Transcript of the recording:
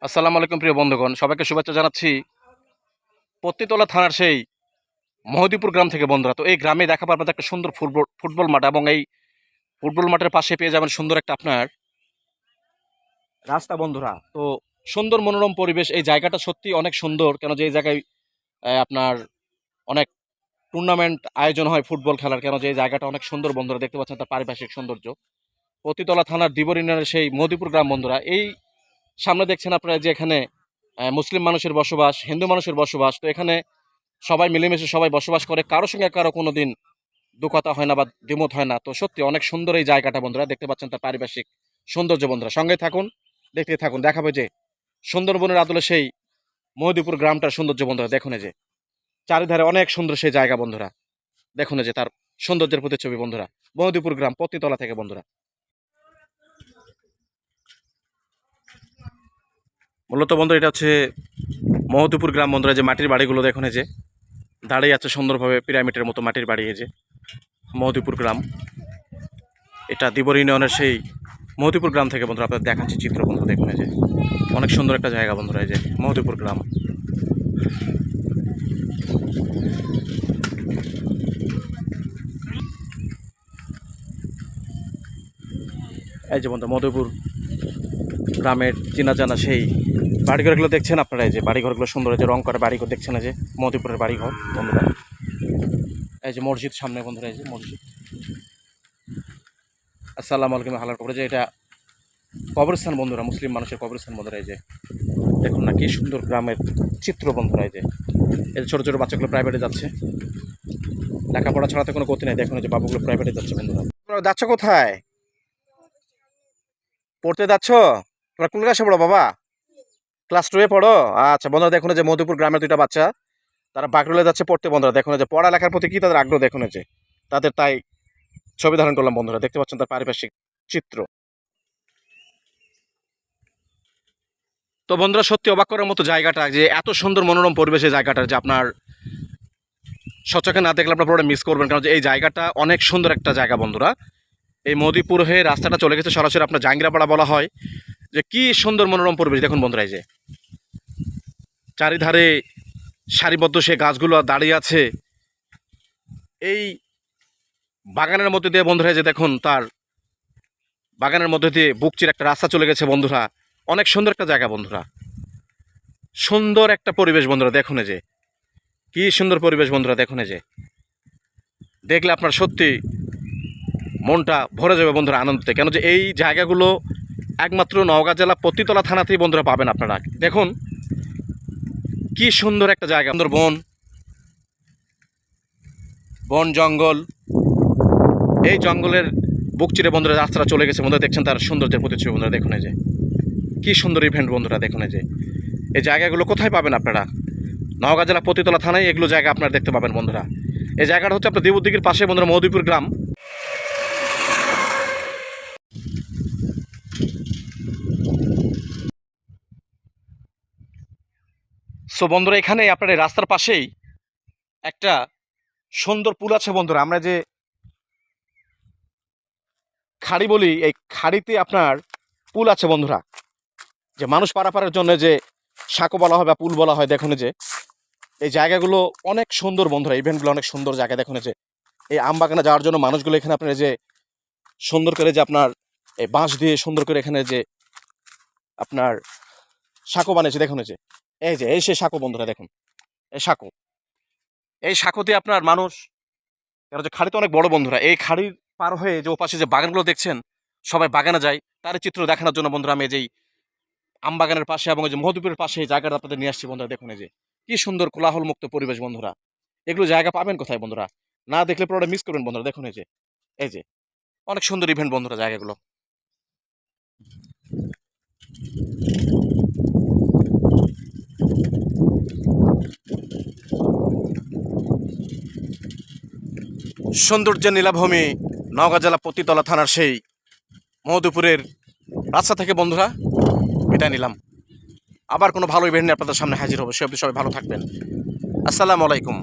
আসসালামু আলাইকুম প্রিয় বন্ধুগণ, সবাইকে শুভেচ্ছা জানাচ্ছি পত্নীতলা থানার সেই মহদীপুর গ্রাম থেকে বন্ধুরা। তো এই গ্রামে দেখা পাবেন একটা সুন্দর ফুটবল ফুটবল মাঠ, এবং এই ফুটবল মাঠের পাশে পেয়ে যাবেন সুন্দর একটা আপনার রাস্তা বন্ধুরা। তো সুন্দর মনোরম পরিবেশ, এই জায়গাটা সত্যি অনেক সুন্দর, কেন যে এই জায়গায় আপনার অনেক টুর্নামেন্ট আয়োজন হয় ফুটবল খেলার, কেন যে এই জায়গাটা অনেক সুন্দর বন্ধুরা। দেখতে পাচ্ছেন তার পারিপার্শ্বিক সৌন্দর্য। পতিতলা থানার দিবর ইউনিয়নের সেই মহদীপুর গ্রাম বন্ধুরা। এই সামনে দেখছেন আপনারা যে এখানে মুসলিম মানুষের বসবাস, হিন্দু মানুষের বসবাস। তো এখানে সবাই মিলেমিশে সবাই বসবাস করে, কারোর সঙ্গে কারো কোনো দিন দু কথা হয় না বা দ্বিমত হয় না। তো সত্যি অনেক সুন্দর এই জায়গাটা বন্ধুরা, দেখতে পাচ্ছেন তার পারিপার্শ্বিক সৌন্দর্য বন্ধুরা। সঙ্গে থাকুন, দেখতে থাকুন, দেখাবে যে সুন্দরবনের আদলে সেই মহদীপুর গ্রামটার সৌন্দর্য বন্ধুরা। দেখুন এই যে চারিধারে অনেক সুন্দর সেই জায়গা বন্ধুরা। দেখুন এই যে তার সৌন্দর্যের প্রতিচ্ছবি বন্ধুরা, মহদীপুর গ্রাম পত্নীতলা থেকে বন্ধুরা। মূলত বন্ধুরা এটা হচ্ছে মহদীপুর গ্রাম বন্ধুরা। যে মাটির বাড়িগুলো দেখুন এই যে দাঁড়িয়ে আছে সুন্দরভাবে পিরামিডের মতো মাটির বাড়ি। এই যে মহদীপুর গ্রাম, এটা দিবর ইউনিয়নের সেই মহদীপুর গ্রাম থেকে বন্ধুরা আপনাদের দেখাচ্ছি চিত্র বন্ধুরা। দেখুন এই যে অনেক সুন্দর একটা জায়গা বন্ধুরা, এই যে মহদীপুর গ্রাম। এই যে বন্ধু মহদীপুর গ্রামের চেনা জানা সেই বাড়িঘরগুলো দেখছেন আপনারা। এই যে বাড়িঘরগুলো সুন্দর, যে রং করা বাড়িঘর দেখছেন, এই যে মহদীপুরের বাড়িঘর বন্ধুরা। এই যে মসজিদ সামনে বন্ধুরা, এই যে মসজিদ। আসসালামু আলাইকুম হালার করে যে এটা কবরস্থান বন্ধুরা, মুসলিম মানুষের কবরস্থান বন্ধুরা। এই যে দেখুন না কি সুন্দর গ্রামের চিত্র বন্ধুরা। এই যে ছোটো ছোটো বাচ্চাগুলো প্রাইভেটে যাচ্ছে, লেখাপড়া ছাড়াতে কোনো গতি নেই। দেখুন যে বাবুগুলো প্রাইভেটে যাচ্ছে বন্ধুরা। তোমরা যাচ্ছ কোথায়? পড়তে যাচ্ছ? তোমরা কোন ক্লাসে পড়ো বাবা? ক্লাস 2-এ পড়ো? আচ্ছা বন্ধুরা, দেখুন যে মধুপুর গ্রামের দুইটা বাচ্চা, তারা বাগরুলে যাচ্ছে পড়তে বন্ধুরা। দেখুন যে পড়ালেখার প্রতি কি তাদের আগ্রহ, দেখুন যে তাদের তাই ছবি ধারণ করলাম বন্ধুরা। দেখতে পাচ্ছেন তার পারিপার্শ্বিক চিত্র। তো বন্ধুরা সত্যি অবাক করার মতো জায়গাটা, যে এত সুন্দর মনোরম পরিবেশের জায়গাটা, যে আপনার সচকে না দেখলে আপনার পুরোটা মিস করবেন, কারণ যে এই জায়গাটা অনেক সুন্দর একটা জায়গা বন্ধুরা। এই মদিপুর হয়ে রাস্তাটা চলে গেছে সরাসরি আপনার জাঙ্গিরাপাড়া বলা হয়। যে কি সুন্দর মনোরম পরিবেশ দেখুন বন্ধুরা। এই যে চারিধারে সারিবদ্ধ সে গাছগুলো দাঁড়িয়ে আছে এই বাগানের মধ্যে দিয়ে বন্ধুরা। যে দেখুন তার বাগানের মধ্যে দিয়ে বুকচির একটা রাস্তা চলে গেছে বন্ধুরা। অনেক সুন্দর একটা জায়গা বন্ধুরা, সুন্দর একটা পরিবেশ বন্ধুরা। দেখুন যে কি সুন্দর পরিবেশ বন্ধুরা। দেখুন যে দেখলে আপনার সত্যি মনটা ভরে যাবে বন্ধুরা আনন্দতে, কেন যে এই জায়গাগুলো একমাত্র নওগাঁ জেলা পত্নীতলা থানাতেই বন্ধুরা পাবেন আপনারা। দেখুন কি সুন্দর একটা জায়গা, সুন্দর বন বন জঙ্গল, এই জঙ্গলের বুক চিরে বন্ধুরা রাস্তাটা চলে গেছে বন্ধুরা। দেখছেন তার সৌন্দর্যের প্রতিচ্ছবি বন্ধুরা। দেখুন যে কি সুন্দর ইভেন্ট বন্ধুরা। দেখুন যে এই জায়গাগুলো কোথায় পাবেন আপনারা? নওগাঁ জেলা পত্নীতলা থানায় এগুলো জায়গা আপনারা দেখতে পাবেন বন্ধুরা। এই জায়গাটা হচ্ছে আপনার দেবুদ্দিঘির পাশে বন্ধুরা, মহদীপুর গ্রাম। সো বন্ধুরা এখানে আপনার এই রাস্তার পাশেই একটা সুন্দর পুল আছে বন্ধুরা। আমরা যে খাড়ি বলি, এই খাড়িতে আপনার পুল আছে বন্ধুরা, যে মানুষ পারাপারের জন্য যে সাঁকো বলা হয় বা পুল বলা হয়। দেখুন যে এই জায়গাগুলো অনেক সুন্দর বন্ধুরা, ইভেন্টগুলো অনেক সুন্দর জায়গা। দেখুন যে এই আম বাগানে যাওয়ার জন্য মানুষগুলো এখানে আপনার যে সুন্দর করে যে আপনার এই বাঁশ দিয়ে সুন্দর করে এখানে যে আপনার সাঁকো বানিয়েছে। দেখুন যে এই সে সাঁকো বন্ধুরা। দেখুন এই সাঁকো, এই সাঁকোতে আপনার মানুষ, কারণ যে খাড়ি তো অনেক বড় বন্ধুরা, এই খাড়ির পার হয়ে যে ওপাশে যে বাগানগুলো দেখছেন, সবাই বাগানে যায় তার চিত্র দেখানোর জন্য বন্ধুরা। আমি যেই আম বাগানের পাশে এবং যে মহদীপুরের পাশে এই জায়গাটা আপনাদের নিয়ে আসছি বন্ধুরা। দেখুন যে কি সুন্দর কোলাহল মুক্ত পরিবেশ বন্ধুরা। এগুলো জায়গা পাবেন কোথায় বন্ধুরা? না দেখলে পুরোটা মিস করবেন বন্ধুরা। দেখুন এই যে অনেক সুন্দর ইভেন্ট বন্ধুরা জায়গাগুলো। সৌন্দর্যের নীলাভূমি নওগাঁ জেলা পতিতলা থানার সেই মহদীপুরের রাস্তা থেকে বন্ধুরা বিদায় নিলাম। আবার কোনো ভালো ইভেন্ট নিয়ে আপনাদের সামনে হাজির হবে। সে অবধি সবাই ভালো থাকবেন। আসসালামু আলাইকুম।